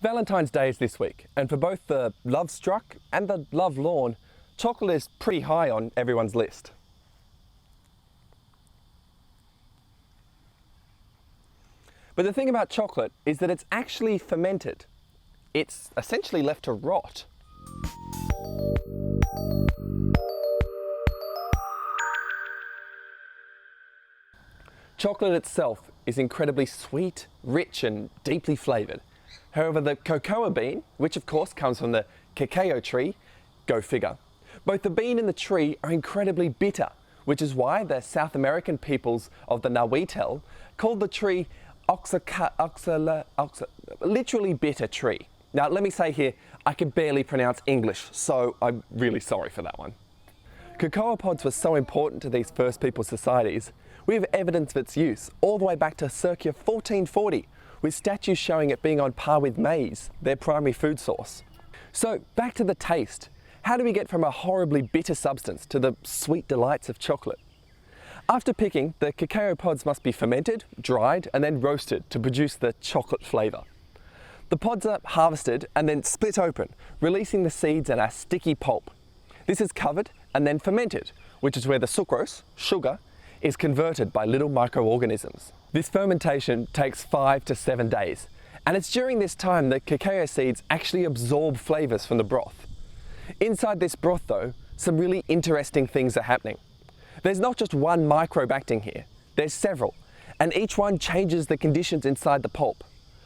Valentine's Day is this week, and for both the love-struck and the love-lorn, chocolate is pretty high on everyone's list. But the thing about chocolate is that it's actually fermented. It's essentially left to rot. Chocolate itself is incredibly sweet, rich, and deeply flavoured. However, the cocoa bean, which of course comes from the cacao tree, go figure. Both the bean and the tree are incredibly bitter, which is why the South American peoples of the Nahuatl called the tree literally bitter tree. Now let me say here, I can barely pronounce English, so I'm really sorry for that one. Cocoa pods were so important to these first people societies. We have evidence of its use all the way back to circa 1440, with statues showing it being on par with maize, their primary food source. So back to the taste. How do we get from a horribly bitter substance to the sweet delights of chocolate? After picking, the cacao pods must be fermented, dried, and then roasted to produce the chocolate flavour. The pods are harvested and then split open, releasing the seeds and a sticky pulp. This is covered and then fermented, which is where the sucrose, sugar, is converted by little microorganisms. This fermentation takes 5 to 7 days, and it's during this time that cacao seeds actually absorb flavours from the broth. Inside this broth though, some really interesting things are happening. There's not just one microbe acting here, there's several, and each one changes the conditions inside the pulp,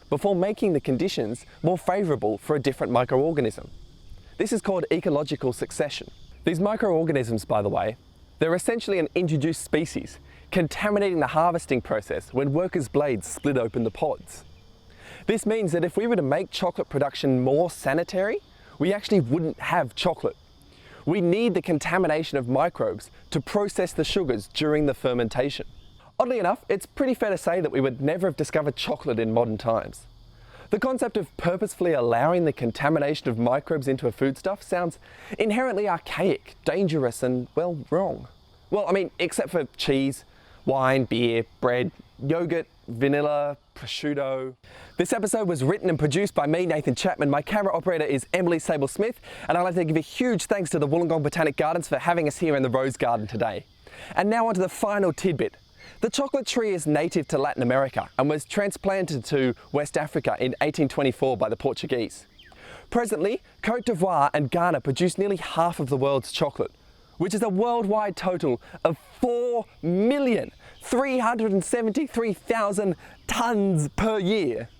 before making the conditions more favourable for a different microorganism. This is called ecological succession. These microorganisms, by the way, they're essentially an introduced species, contaminating the harvesting process when workers' blades split open the pods. This means that if we were to make chocolate production more sanitary, we actually wouldn't have chocolate. We need the contamination of microbes to process the sugars during the fermentation. Oddly enough, it's pretty fair to say that we would never have discovered chocolate in modern times. The concept of purposefully allowing the contamination of microbes into a foodstuff sounds inherently archaic, dangerous, and, well, wrong. Well, I mean, except for cheese, wine, beer, bread, yogurt, vanilla, prosciutto. This episode was written and produced by me, Nathan Chapman. My camera operator is Emily Sable-Smith, and I'd like to give a huge thanks to the Wollongong Botanic Gardens for having us here in the Rose Garden today. And now on to the final tidbit. The chocolate tree is native to Latin America and was transplanted to West Africa in 1824 by the Portuguese. Presently, Côte d'Ivoire and Ghana produce nearly half of the world's chocolate, which is a worldwide total of 4,373,000 tonnes per year.